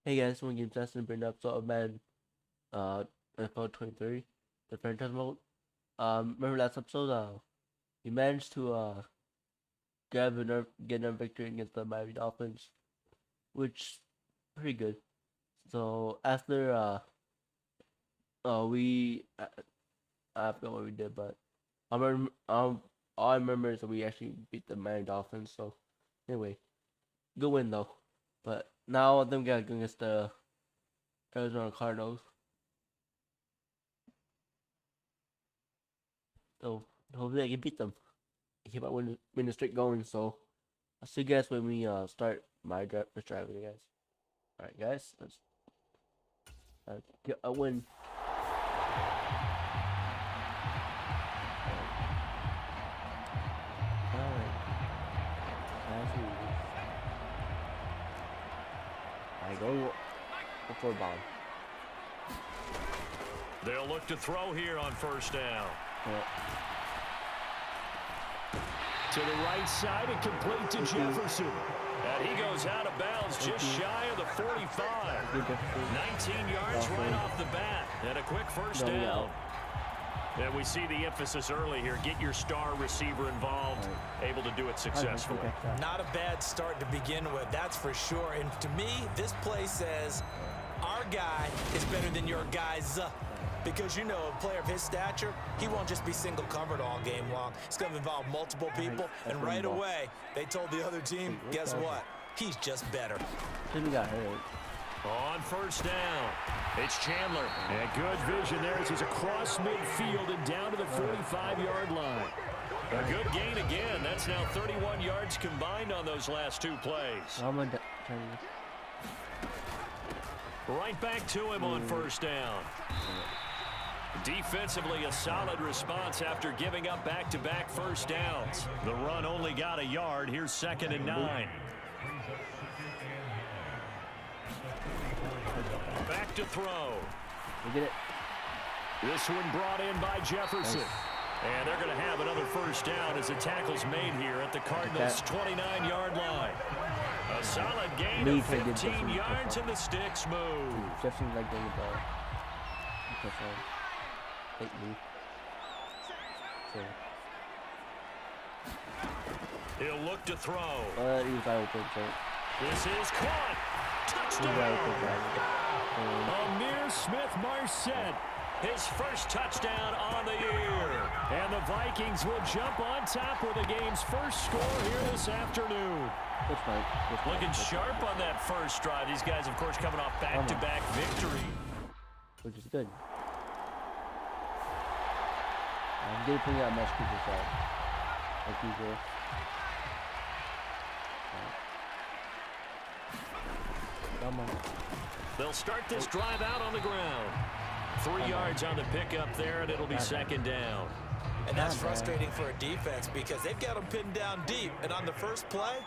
Hey guys, one game testing bring up sort of Madden NFL 23, the franchise mode. Remember last episode, we managed to get another victory against the Miami Dolphins, which pretty good. So after we I forgot what we did, but I remember all I remember is that we actually beat the Miami Dolphins. So anyway, good win though. But now them guys going against the Arizona Cardinals. So hopefully I can beat them. Keep my winning streak going. So I'll see you guys when we start my first drive with you guys. Alright guys, let's get a win. Alright. I go for a bomb. They'll look to throw here on first down. Yeah. To the right side and complete to Jefferson. And he goes out of bounds just shy of the 45. 19 yards right off the bat. And a quick first down. And we see the emphasis early here. Get your star receiver involved. Able to do it successfully. Not a bad start to begin with, that's for sure. And to me, this play says our guy is better than your guys. Because, you know, a player of his stature, he won't just be single covered all game long. It's going to involve multiple people. And right away, they told the other team, guess what? He's just better. He got hurt. On first down, it's Chandler. And good vision there as he's across midfield and down to the 45-yard line. A good gain again. That's now 31 yards combined on those last two plays. Right back to him on first down. Defensively, a solid response after giving up back-to-back first downs. The run only got a yard. Here's 2nd and 9. Back to throw. Get it. This one brought in by Jefferson. And they're going to have another first down as the tackle's made here at the Cardinals' 29-yard line. A solid gain of 15 yards and the sticks move. Jefferson's like getting the ball. Hate me. He'll look to throw. He was out open, so. This is caught. Touchdown. Amir Smith-Marset. His first touchdown on the year. And the Vikings will jump on top with the game's first score here this afternoon. Looking sharp on that first drive. These guys, of course, coming off back-to-back victory. Which is good. I'm going to bring out much people side. Like usual. Come on. They'll start this drive out on the ground. 3 yards on the pickup there, and it'll be 2nd down. And that's frustrating for a defense because they've got them pinned down deep. And on the first play,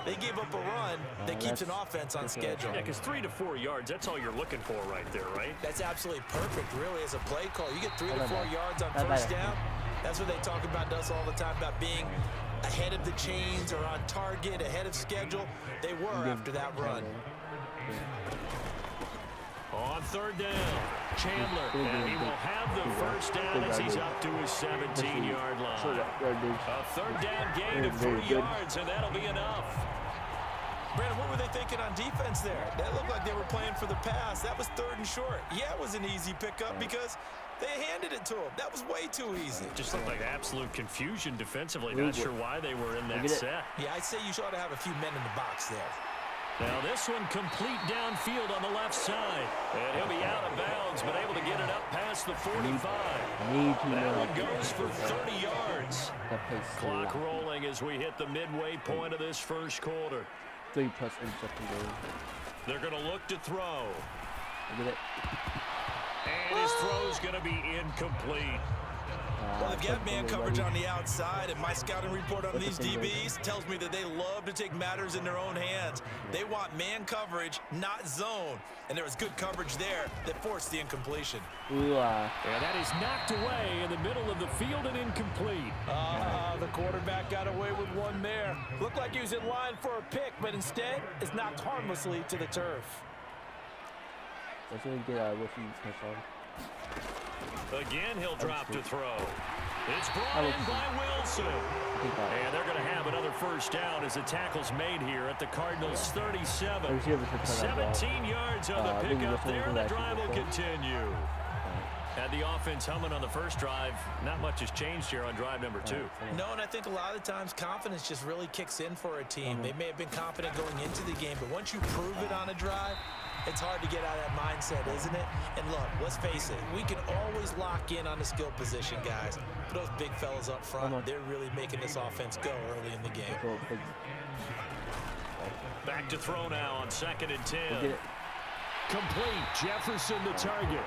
they gave up a run that keeps an offense on schedule. Yeah, because 3 to 4 yards, that's all you're looking for right there, right? That's absolutely perfect, really, as a play call. You get 3 to 4 yards on first down. That's what they talk about us all the time, about being ahead of the chains or on target, ahead of schedule. They were after that run. On 3rd down, Chandler, and he will have the first down as he's up to his 17-yard line. A 3rd down gain of 3 yards, and that'll be enough. Brandon, what were they thinking on defense there? That looked like they were playing for the pass. That was 3rd and short. Yeah, it was an easy pickup because they handed it to him. That was way too easy. Just looked like absolute confusion defensively. Not sure why they were in that set. Yeah, I'd say you ought to have a few men in the box there. Now this one complete downfield on the left side. And he'll be out of bounds, but able to get it up past the 45. That one goes for 30 yards. Clock rolling as we hit the midway point of this first quarter. 3+ interception game. They're going to look to throw. And his throw's going to be incomplete. Well, they've got man coverage on the outside, and my scouting report on these DBs tells me that they love to take matters in their own hands. They want man coverage, not zone. And there was good coverage there that forced the incompletion. And that is knocked away in the middle of the field and incomplete. The quarterback got away with one there. Looked like he was in line for a pick, but instead it's knocked harmlessly to the turf. That's when we get Wilson's touchdown. Again, he'll drop to throw. It's brought in by Wilson. And they're going to have another first down as the tackle's made here at the Cardinals' 37. 17 yards on the pickup there, and the drive will continue. Had the offense humming on the first drive. Not much has changed here on drive number 2. No, and I think a lot of the times confidence just really kicks in for a team. They may have been confident going into the game, but once you prove it on a drive, it's hard to get out of that mindset, isn't it? And look, let's face it, we can always lock in on the skill position, guys. But those big fellas up front, they're really making this offense go early in the game. Back to throw now on 2nd and 10. Complete. Jefferson the target.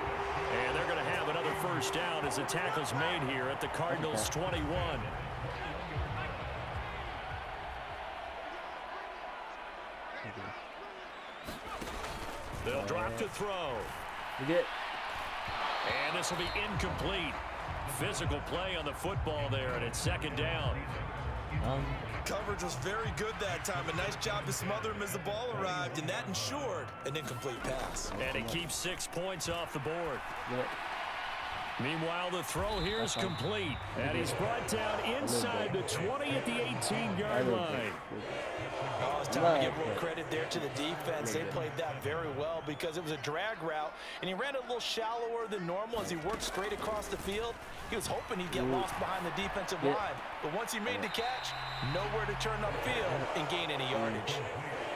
And they're going to have another first down as the tackle's made here at the Cardinals' 21. They'll drop to throw. And this will be incomplete. Physical play on the football there, and it's 2nd down. Coverage was very good that time. A nice job to smother him as the ball arrived, and that ensured an incomplete pass. And he keeps 6 points off the board. Meanwhile, the throw here is complete. And he's brought down inside the 20 at the 18-yard line. Oh, it's time to give more credit there to the defense. They played that very well because it was a drag route, and he ran a little shallower than normal as he worked straight across the field. He was hoping he'd get lost behind the defensive line, but once he made the catch, nowhere to turn upfield and gain any yardage.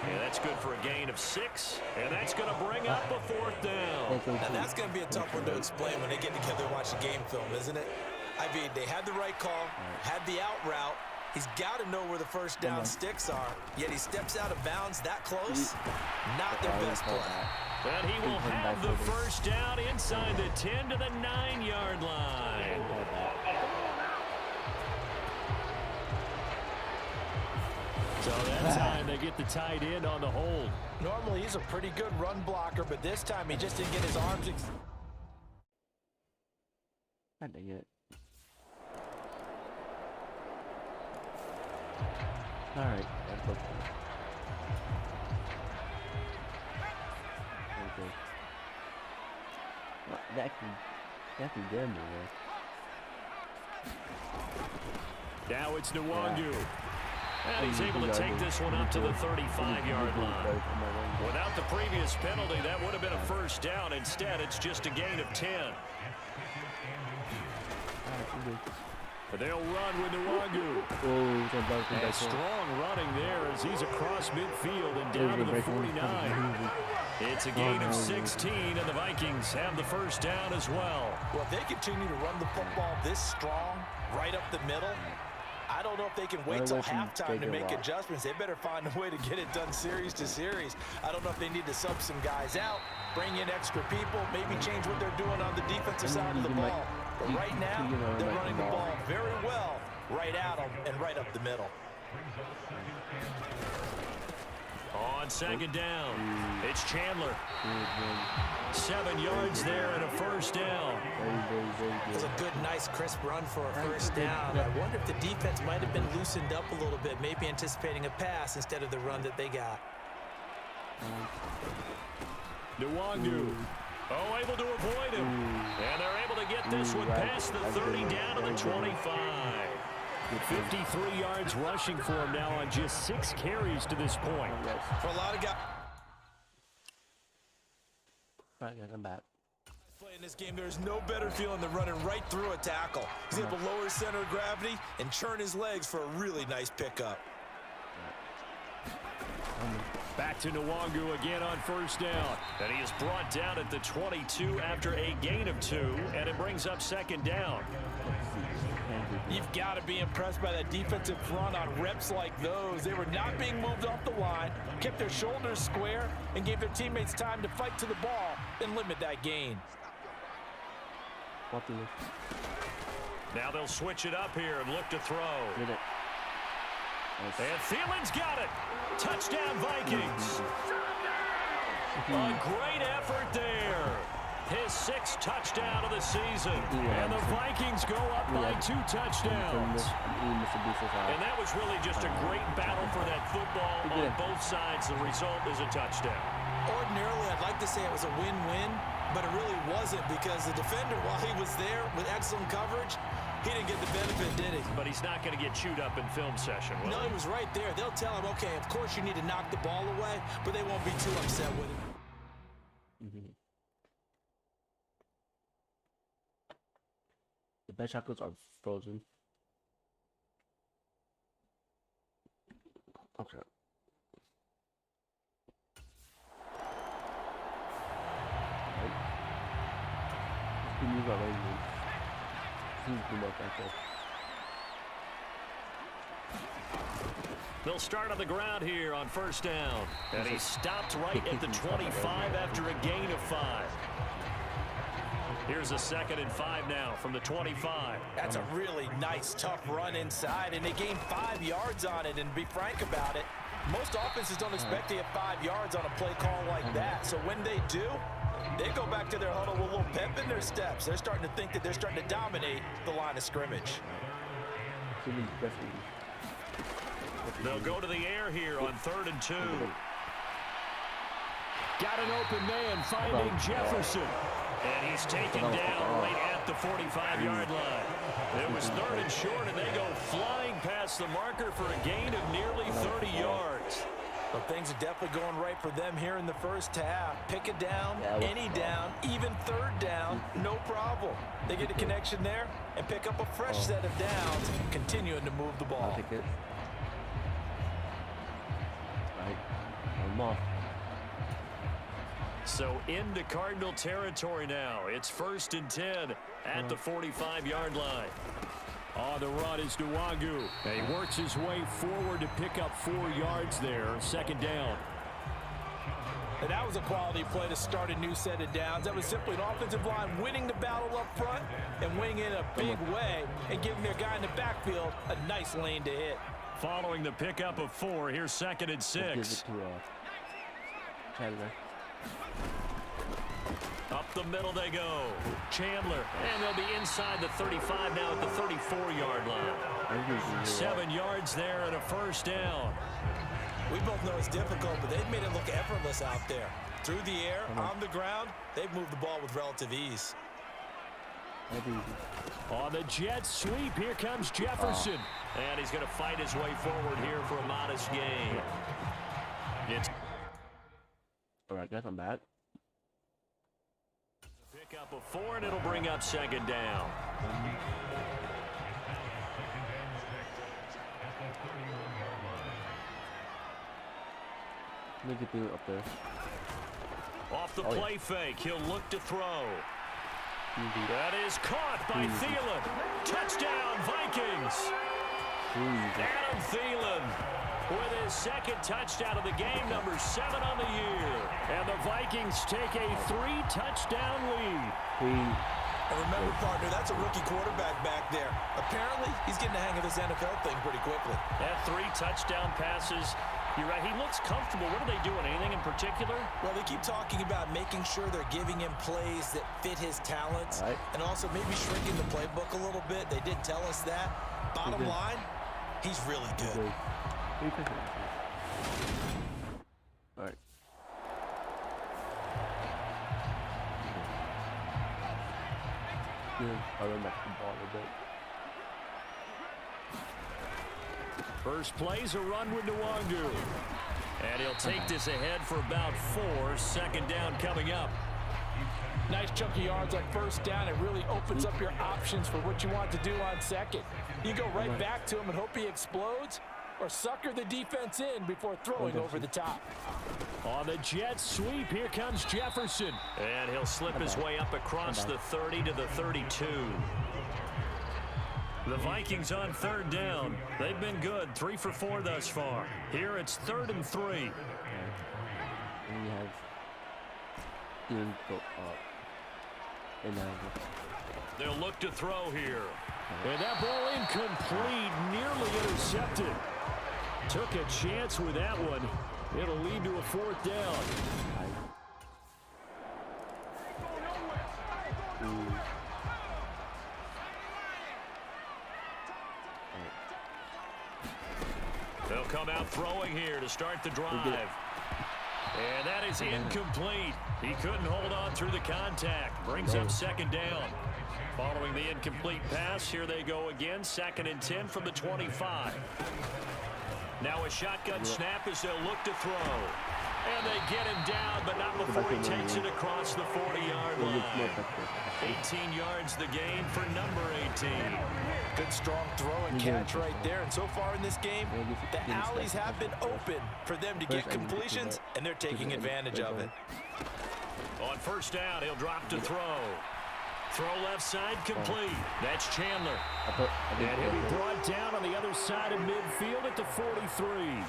Yeah, that's good for a gain of 6, and that's going to bring up a 4th down. Now, that's going to be a tough one to explain when they get together and watch the game film, isn't it? I mean, they had the right call, had the out route. He's got to know where the first down sticks are, yet he steps out of bounds that close. Not their best play. But he will have the first down inside the 10 to the 9-yard line. So that time they get the tight end on the hold. Normally he's a pretty good run blocker, but this time he just didn't get his arms. I dang it. All right, that's okay. Well, that can get him there. Now it's Nwangu. And he's able to take this one up to the 35-yard line. Without the previous penalty, that would have been a first down. Instead, it's just a gain of 10. But they'll run with Nwangu. And strong running there as he's across midfield and down to the 49. It's a gain of 16, and the Vikings have the first down as well. Well, if they continue to run the football this strong, right up the middle, I don't know if they can wait till halftime to make adjustments. They better find a way to get it done series to series. I don't know if they need to sub some guys out, bring in extra people, maybe change what they're doing on the defensive side of the ball. But right now, they're running the ball very well right at them and right up the middle. On 2nd down, it's Chandler. 7 yards there and a first down. It was a good, nice, crisp run for a first down. I wonder if the defense might have been loosened up a little bit, maybe anticipating a pass instead of the run that they got. Nwangu. Oh, able to avoid him. And they're able to get this one past the 30 down to the 25. 53 yards rushing for him now on just 6 carries to this point. For a lot of guys. All right, guys, I'm back. In this game, there's no better feeling than running right through a tackle. He's able to lower his center of gravity and churn his legs for a really nice pickup. Back to Nwangu again on first down. And he is brought down at the 22 after a gain of 2, and it brings up 2nd down. You've got to be impressed by that defensive front on reps like those. They were not being moved off the line, kept their shoulders square, and gave their teammates time to fight to the ball and limit that gain. Now they'll switch it up here and look to throw. And Thielen's got it. Touchdown, Vikings. A great effort there. His 6th touchdown of the season. And the Vikings go up by 2 touchdowns. And that was really just a great battle for that football on both sides. The result is a touchdown. ordinarily, I'd like to say it was a win-win, but it really wasn't because the defender, while he was there with excellent coverage, he didn't get the benefit, did he? But he's not going to get chewed up in film session, will No, he was right there. They'll tell him, okay, of course you need to knock the ball away, but they won't be too upset with it. The best chocolates are frozen. Okay. Let's move our range. Seems too much back there. They'll start on the ground here on first down. And he stopped right at the 25 after a gain of 5. Here's a 2nd and 5 now from the 25. That's a really nice, tough run inside, and they gained 5 yards on it. And to be frank about it, most offenses don't expect to get 5 yards on a play call like that. So when they do, they go back to their huddle with a little pep in their steps. They're starting to think that they're starting to dominate the line of scrimmage. They'll go to the air here on 3rd and 2. Got an open man finding Jefferson. And he's taken down right at the 45-yard line. It was 3rd and short, and they go flying past the marker for a gain of nearly 30 yards. Well, things are definitely going right for them here in the first half. Pick it down, any down, even 3rd down, no problem. They get a connection there and pick up a fresh set of downs, continuing to move the ball. I'll take it. Right. I'm off. So into Cardinal territory now. It's 1st and 10 at the 45-yard line. On the run is Nwangu. He works his way forward to pick up 4 yards there. 2nd down. And that was a quality play to start a new set of downs. That was simply an offensive line winning the battle up front and winning in a big way and giving their guy in the backfield a nice lane to hit. Following the pickup of 4, here's 2nd and 6. Chandler. Up the middle they go. Chandler. And they'll be inside the 35 now at the 34-yard line. 7 yards there and a 1st down. We both know it's difficult, but they've made it look effortless out there. Through the air, on the ground, they've moved the ball with relative ease. On the jet sweep, here comes Jefferson. And he's going to fight his way forward here for a modest gain. It's all right, guys, I'm back. pick up of 4, and it'll bring up 2nd down. Let me get the up there. Off the play fake, he'll look to throw. That is caught by Thielen. Touchdown, Vikings. Adam Thielen with his 2nd touchdown of the game, number 7 on the year. And the Vikings take a 3-touchdown lead. And remember, partner, that's a rookie quarterback back there. Apparently, he's getting the hang of this NFL thing pretty quickly. That 3 touchdown passes. You're right, he looks comfortable. What are they doing? Anything in particular? Well, they keep talking about making sure they're giving him plays that fit his talents, and also maybe shrinking the playbook a little bit. They did tell us that. Bottom line, he's really good. All right. I'll run back to the ball a bit. First play's a run with Nwangu. And he'll take this ahead for about 4. 2nd down coming up. Nice chunk of yards on 1st down. It really opens up your options for what you want to do on 2nd. You go right back to him and hope he explodes, or sucker the defense in before throwing over the top. On the jet sweep, here comes Jefferson. And he'll slip his way up across the 30 to the 32. The Vikings on 3rd down. They've been good, 3 for 4 thus far. Here it's 3rd and 3. And we have Thielen go up. And they'll look to throw here. And that ball incomplete, nearly intercepted. Took a chance with that one. It'll lead to a 4th down. They'll come out throwing here to start the drive. And that is incomplete. He couldn't hold on through the contact. Brings up second down. Following the incomplete pass, here they go again. 2nd and 10 from the 25. Now a shotgun snap as they'll look to throw. And they get him down, but not before he takes it across the 40-yard line. 18 yards the gain for number 18. Good strong throw and catch right there. And so far in this game, the alleys have been open for them to get completions, and they're taking advantage of it. On first down, he'll drop to throw. Throw left side complete. That's Chandler. And he'll be brought down on the other side of midfield at the 43.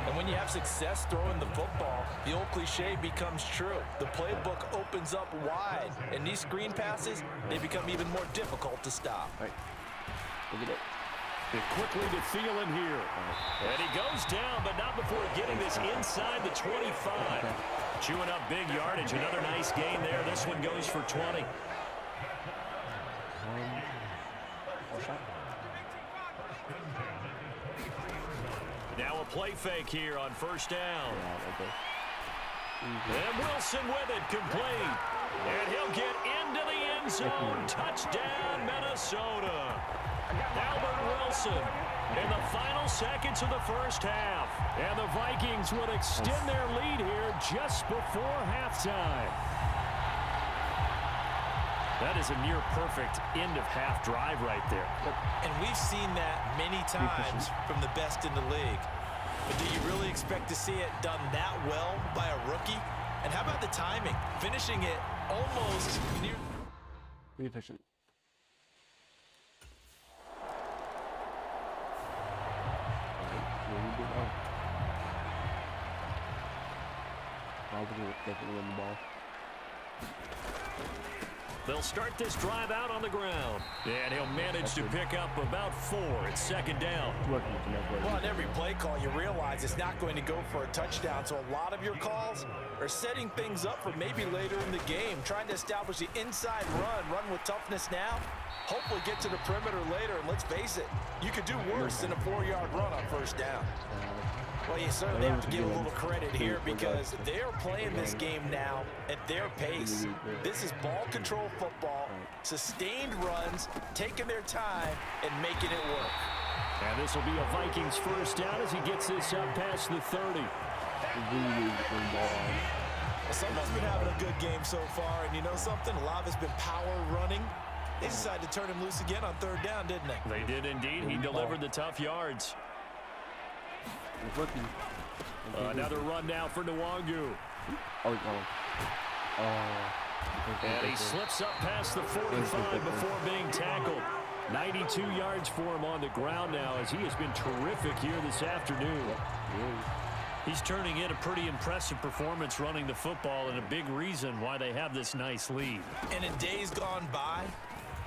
And when you have success throwing the football, the old cliche becomes true. The playbook opens up wide, and these screen passes, they become even more difficult to stop. All right. Look at it. And quickly to Thielen here. And he goes down, but not before getting this inside the 25. Chewing up big yardage. Another nice gain there. This one goes for 20. Now a play fake here on first down. And Wilson with it, complete. And he'll get into the end zone. Touchdown, Minnesota. Albert Wilson in the final seconds of the first half. And the Vikings would extend their lead here just before halftime. That is a near-perfect end-of-half drive right there. And we've seen that many times from the best in the league. But do you really expect to see it done that well by a rookie? And how about the timing? Finishing it almost near... Be efficient. The ball. They'll start this drive out on the ground. And he'll manage to pick up about 4 at second down. Well, on every play call, you realize it's not going to go for a touchdown. So a lot of your calls are setting things up for maybe later in the game, trying to establish the inside run with toughness now, hopefully get to the perimeter later. And let's face it, you could do worse than a 4-yard run on first down. Well, you certainly have to give a little credit here because they're playing this game now at their pace. This is ball control football, sustained runs, taking their time, and making it work. And this will be a Vikings first down as he gets this up past the 30. Someone's been having a good game so far, and you know something? A lot of it's been power running. They decided to turn him loose again on third down, didn't they? They did indeed. He delivered the tough yards. Another run now for Nwangu. And he slips up past the 45 before being tackled. 92 yards for him on the ground now as he has been terrific here this afternoon. He's turning in a pretty impressive performance running the football and a big reason why they have this nice lead. And in days gone by,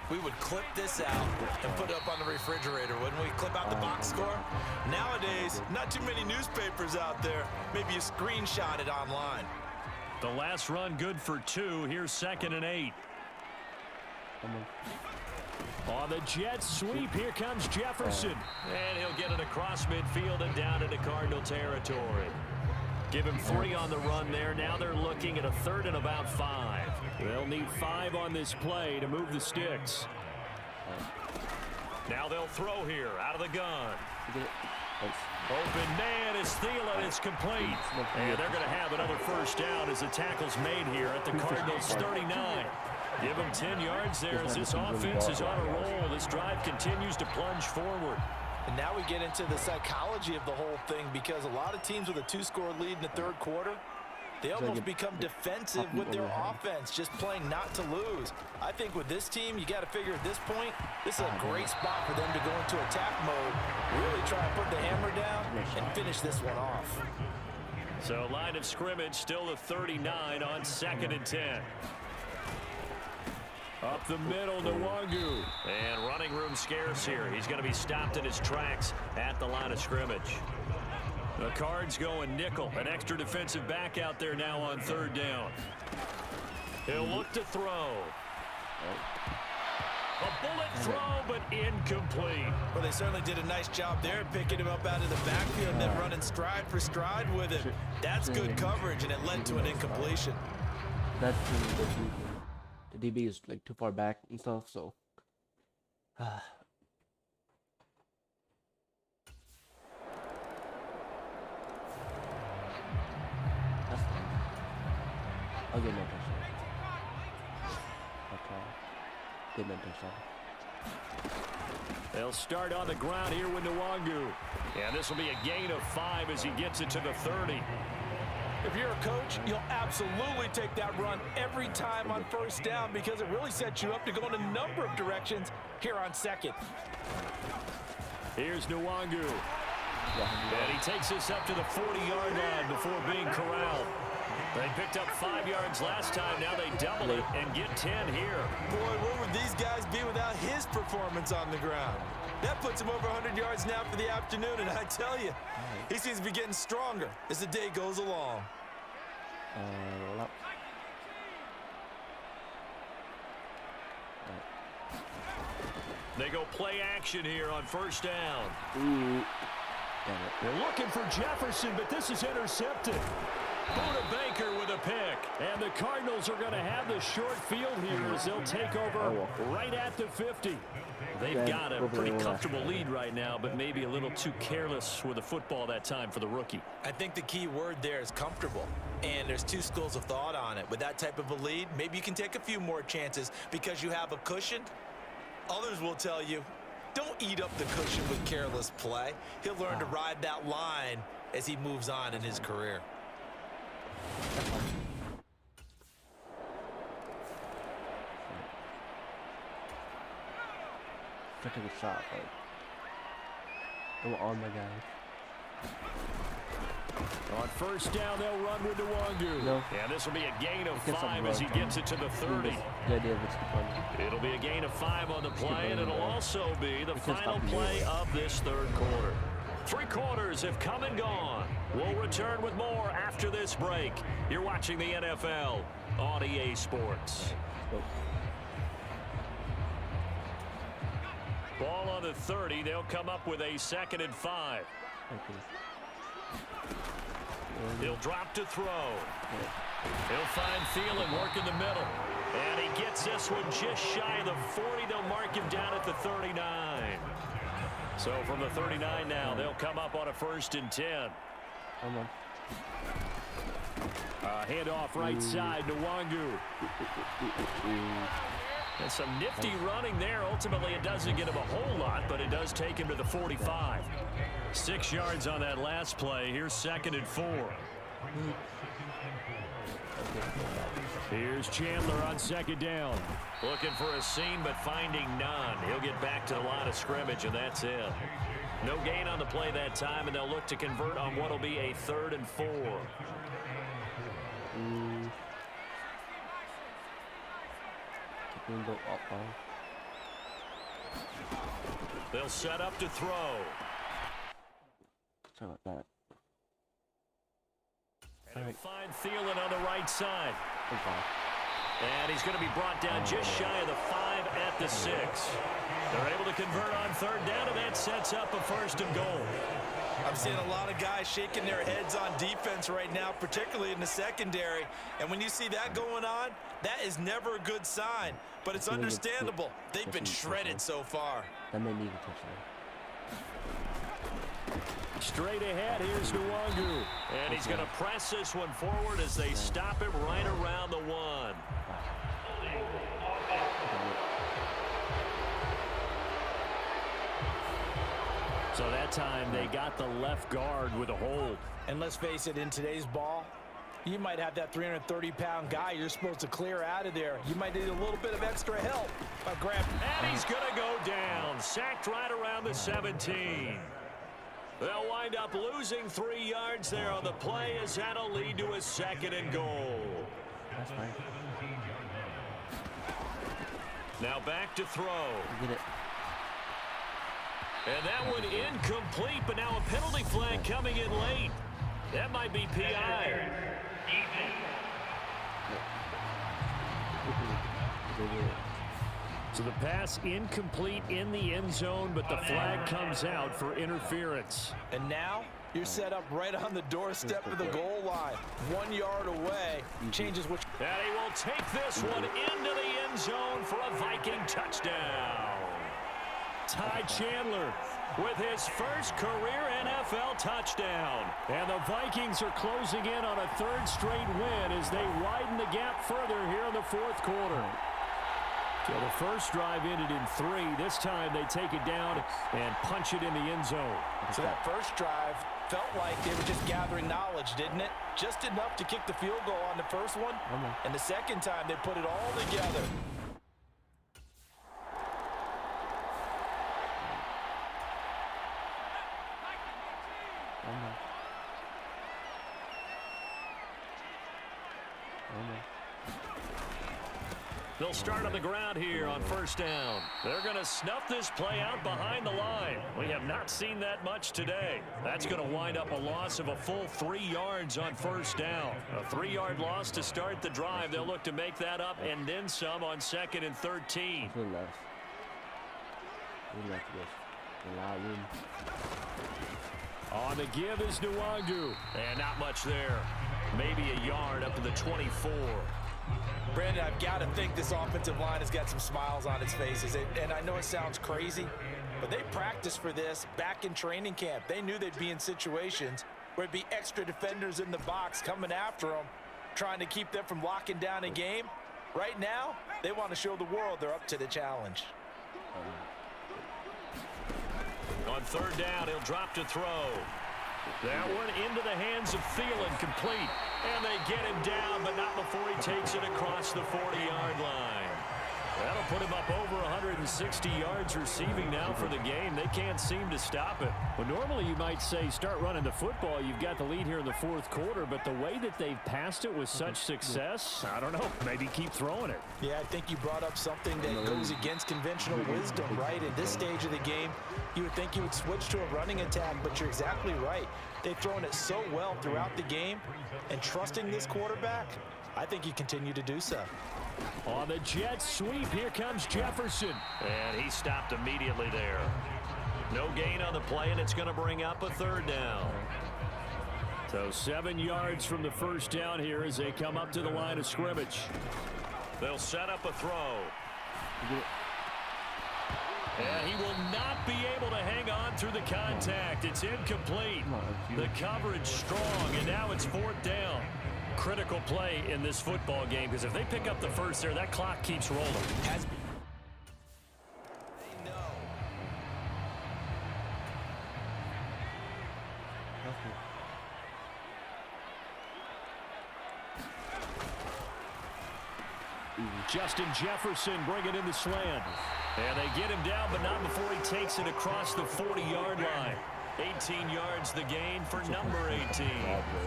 we would clip this out and put it up on the refrigerator, wouldn't we? Clip out the box score. Nowadays, not too many newspapers out there. Maybe you screenshot it online. The last run good for 2. Here's 2nd and 8. On the jet sweep, here comes Jefferson. And he'll get it across midfield and down into Cardinal territory. Give him 3 on the run there. Now they're looking at a 3rd and about 5. They'll need 5 on this play to move the sticks. Now they'll throw here out of the gun. Open man is Thielen. It's complete. And they're going to have another first down as the tackle's made here at the Cardinals' 39. Give them 10 yards there as this offense is on a roll. This drive continues to plunge forward. And now we get into the psychology of the whole thing because a lot of teams with a 2-score lead in the third quarter, they almost become defensive with their offense, just playing not to lose. I think with this team, you got to figure at this point, this is a great spot for them to go into attack mode, really try to put the hammer down and finish this one off. So line of scrimmage still the 39 on 2nd and 10. Up the middle, Nwangu. And running room scarce here. He's going to be stopped in his tracks at the line of scrimmage. The Cards going nickel. An extra defensive back out there now on 3rd down. He'll look to throw. A bullet throw, but incomplete. Well, they certainly did a nice job there, picking him up out of the backfield and then running stride for stride with him. That's good coverage, and it led to an incompletion. That's the DB is like too far back and stuff, so. That's fine. I'll get my touchdown. Okay. Get my touchdown. They'll start on the ground here with Nwangu. And this will be a gain of 5 as he gets it to the 30. If you're a coach, you'll absolutely take that run every time on first down because it really sets you up to go in a number of directions here on second. Here's Nwangu. And he takes us up to the 40-yard line before being corralled. They picked up 5 yards last time. Now they double it and get 10 here. Boy, where would these guys be without his performance on the ground? That puts him over 100 yards now for the afternoon, and I tell you, he seems to be getting stronger as the day goes along. They go play action here on first down. Ooh. They're looking for Jefferson, but this is intercepted. Buda Baker with a pick. And the Cardinals are going to have the short field here as they'll take over right at the 50. They've got a pretty comfortable lead right now, but maybe a little too careless with the football that time for the rookie. I think the key word there is comfortable, and there's two schools of thought on it. With that type of a lead, maybe you can take a few more chances because you have a cushion. Others will tell you, don't eat up the cushion with careless play. He'll learn to ride that line as he moves on in his career. Take a shot, like. Go on, my guy. On first down, they'll run with Nwangu. No. Yeah, this will be a gain of 5 as he gets it to the 30. Good idea, let's keep running. It'll be a gain of 5 on the play, and it'll also be the final play of this third quarter. 3 quarters have come and gone. We'll return with more after this break. You're watching the NFL on EA Sports. Ball on the 30. They'll come up with a 2nd and 5. He'll drop to throw. He'll find Thielen working the middle. And he gets this one just shy of the 40. They'll mark him down at the 39. So from the 39 now, they'll come up on a 1st and 10. Come on. Handoff right side, Nwangu. And some nifty running there. Ultimately, it doesn't get him a whole lot, but it does take him to the 45. 6 yards on that last play. Here's 2nd and 4. Here's Chandler on 2nd down. Looking for a seam, but finding none. He'll get back to the line of scrimmage, and that's it. No gain on the play that time, and they'll look to convert on what will be a 3rd and 4. They'll set up to throw. Sorry about that. And he'll find Thielen on the right side. Okay. And he's going to be brought down just shy of the 5 at the 6. They're able to convert on 3rd down, and that sets up a 1st and goal. I'm seeing a lot of guys shaking their heads on defense right now, particularly in the secondary. And when you see that going on, that is never a good sign. But it's understandable. They've been shredded so far. That may need a touchdown. Straight ahead, here's Nwangu. And he's going to press this one forward as they stop him right around the 1. So that time they got the left guard with a hold. And let's face it, in today's ball, you might have that 330-pound guy you're supposed to clear out of there. You might need a little bit of extra help by grabbing. And he's going to go down. Sacked right around the 17. They'll wind up losing 3 yards there on the play as that'll lead to a 2nd and goal. That's fine. Now back to throw. Get it. And that one incomplete, but now a penalty flag coming in late. That might be PI. So the pass incomplete in the end zone, but the flag comes out for interference. And now you're set up right on the doorstep of the goal line. 1 yard away. Changes which. And he will take this one into the end zone for a Viking touchdown. Ty Chandler with his first career NFL touchdown. And the Vikings are closing in on a third straight win as they widen the gap further here in the fourth quarter. So the first drive ended in 3. This time they take it down and punch it in the end zone. So that first drive felt like they were just gathering knowledge, didn't it? Just enough to kick the field goal on the first one. And the second time they put it all together. They'll start on the ground here on first down. They're going to snuff this play out behind the line. We have not seen that much today. That's going to wind up a loss of a full 3 yards on first down. A 3-yard loss to start the drive. They'll look to make that up and then some on 2nd and 13. On the give is Nwangu. And not much there. Maybe a yard up to the 24. Brandon, I've got to think this offensive line has got some smiles on its faces. And I know it sounds crazy, but they practiced for this back in training camp. They knew they'd be in situations where it'd be extra defenders in the box coming after them, trying to keep them from locking down a game. Right now, they want to show the world they're up to the challenge. On third down, he'll drop to throw. That one into the hands of Thielen, complete. And they get him down, but not before he takes it across the 40-yard line. That'll put him up over 160 yards receiving now for the game. They can't seem to stop it. Well, normally you might say start running the football. You've got the lead here in the fourth quarter, but the way that they've passed it with such success, I don't know, maybe keep throwing it. Yeah, I think you brought up something that goes against conventional wisdom, right? In this stage of the game, you would think you would switch to a running attack, but you're exactly right. They've thrown it so well throughout the game, and trusting this quarterback, I think you continue to do so. On the jet sweep, here comes Jefferson. And he stopped immediately there. No gain on the play, and it's going to bring up a third down. So 7 yards from the first down here as they come up to the line of scrimmage. They'll set up a throw. And he will not be able to hang on through the contact. It's incomplete. The coverage strong, and now it's fourth down. Critical play in this football game, because if they pick up the first there, that clock keeps rolling. Justin Jefferson bringing in the slant. And they get him down, but not before he takes it across the 40-yard line. 18 yards the gain for number 18.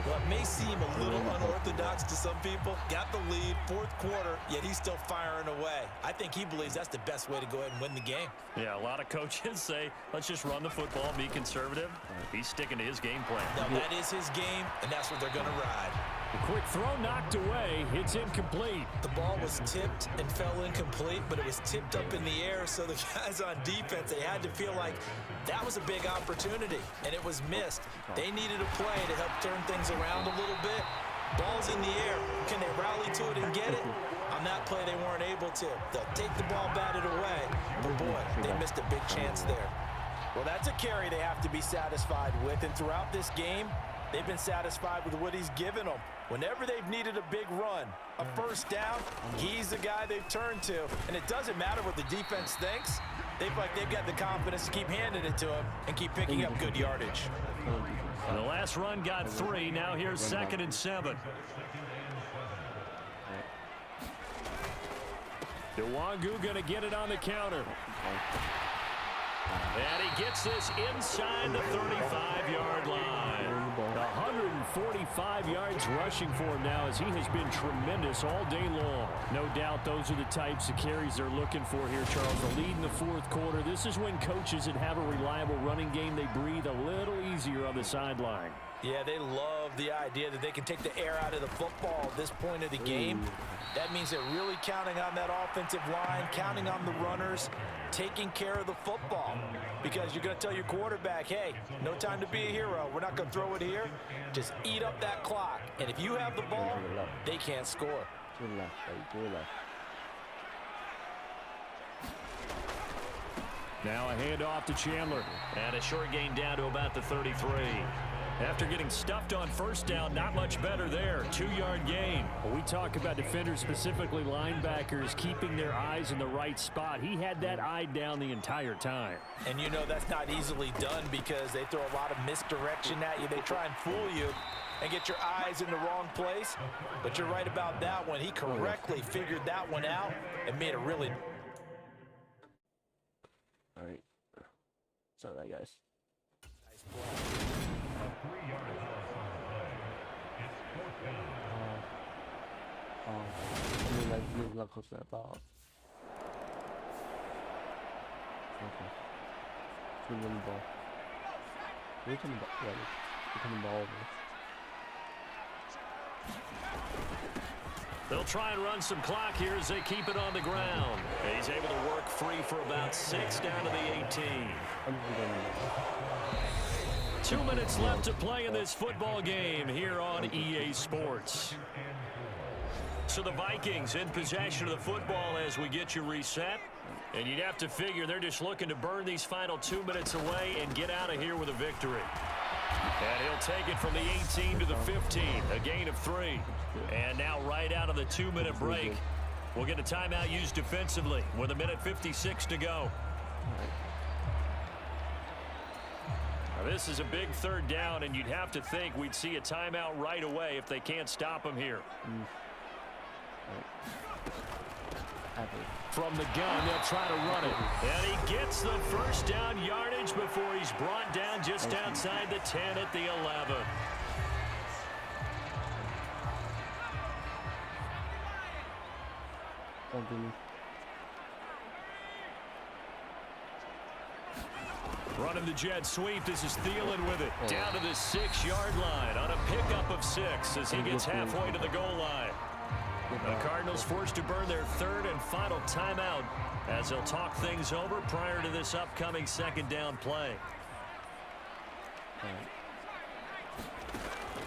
Well, it may seem a little unorthodox to some people. Got the lead, fourth quarter, yet he's still firing away. I think he believes that's the best way to go ahead and win the game. Yeah, a lot of coaches say, let's just run the football, be conservative. He's sticking to his game plan. Now, that is his game, and that's what they're going to ride. The quick throw knocked away. It's incomplete. The ball was tipped and fell incomplete, but it was tipped up in the air, so the guys on defense, they had to feel like that was a big opportunity, and it was missed. They needed a play to help turn things around a little bit. Ball's in the air. Can they rally to it and get it? On that play, they weren't able to. They'll take the ball batted away, but boy, they missed a big chance there. Well, that's a carry they have to be satisfied with, and throughout this game, they've been satisfied with what he's given them. Whenever they've needed a big run, a first down, he's the guy they've turned to. And it doesn't matter what the defense thinks. They've got the confidence to keep handing it to him and keep picking up good yardage. And the last run got 3. Now here's 2nd and 7. Nwangu going to get it on the counter. And he gets this inside the 35-yard line. 145 yards rushing for him now, as he has been tremendous all day long. No doubt those are the types of carries they're looking for here, Charles. The lead in the fourth quarter. This is when coaches that have a reliable running game, they breathe a little easier on the sideline. Yeah, they love the idea that they can take the air out of the football at this point of the game. That means they're really counting on that offensive line, counting on the runners, taking care of the football. Because you're going to tell your quarterback, hey, no time to be a hero. We're not going to throw it here. Just eat up that clock. And if you have the ball, they can't score. Now a handoff to Chandler. And a short gain down to about the 33. After getting stuffed on first down, not much better there. 2-yard gain. When we talk about defenders, specifically linebackers, keeping their eyes in the right spot. He had that eye down the entire time. And you know that's not easily done because they throw a lot of misdirection at you. They try and fool you and get your eyes in the wrong place. But you're right about that one. He correctly figured that one out and made a really... All right. Sorry, that guys. nice play. I mean, like, move a lot closer to that ball. Okay. It's a little ball. We're coming ball. Yeah, we're coming ball over. They'll try and run some clock here as they keep it on the ground. He's able to work free for about 6 down to the 18. 2 minutes left to play in this football game here on EA Sports. So the Vikings in possession of the football as we get you reset. And you'd have to figure they're just looking to burn these final 2 minutes away and get out of here with a victory. And he'll take it from the 18 to the 15, a gain of 3. And now right out of the 2-minute break, we'll get a timeout used defensively with 1:56 to go. Now, this is a big third down, and you'd have to think we'd see a timeout right away if they can't stop him here. From the gun, they'll try to run it. And he gets the first down yardage before he's brought down just outside the 10 at the 11. Running the jet sweep. This is Thielen with it. Down to the 6-yard line on a pickup of 6 as he gets halfway to the goal line. The Cardinals forced to burn their third and final timeout as they'll talk things over prior to this upcoming second down play.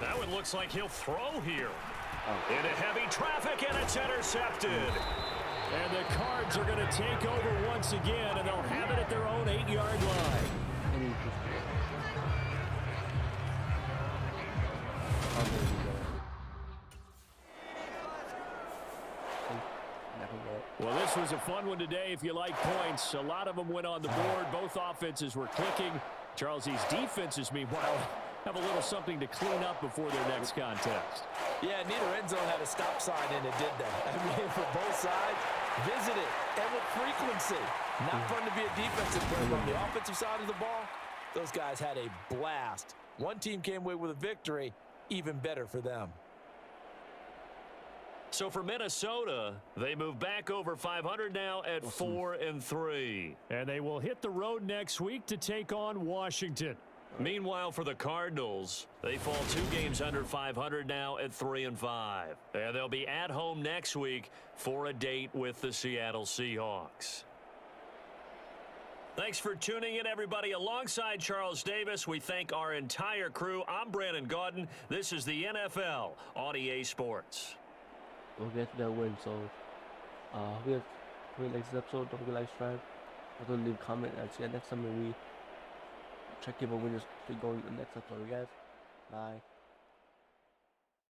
That one looks like he'll throw here. Into heavy traffic, and it's intercepted. And the Cards are going to take over once again, and they'll have it at their own 8-yard line. Well, this was a fun one today if you like points. A lot of them went on the board. Both offenses were clicking. Charles, these defenses, meanwhile, have a little something to clean up before their next contest. Yeah, neither end zone had a stop sign in it, did they? I mean, for both sides, visit it, and with frequency. Not fun to be a defensive player. On the offensive side of the ball, those guys had a blast. One team came away with a victory, even better for them. So for Minnesota, they move back over 500 now at 4-3. And they will hit the road next week to take on Washington. Meanwhile, for the Cardinals, they fall 2 games under 500 now at 3-5. And they'll be at home next week for a date with the Seattle Seahawks. Thanks for tuning in, everybody. Alongside Charles Davis, we thank our entire crew. I'm Brandon Gaudin. This is the NFL on EA Sports. We'll get that win, so we have for the next episode. Don't forget to like, subscribe, also leave a comment, and see you next time when we check if our winners to go in the next episode, guys. Bye.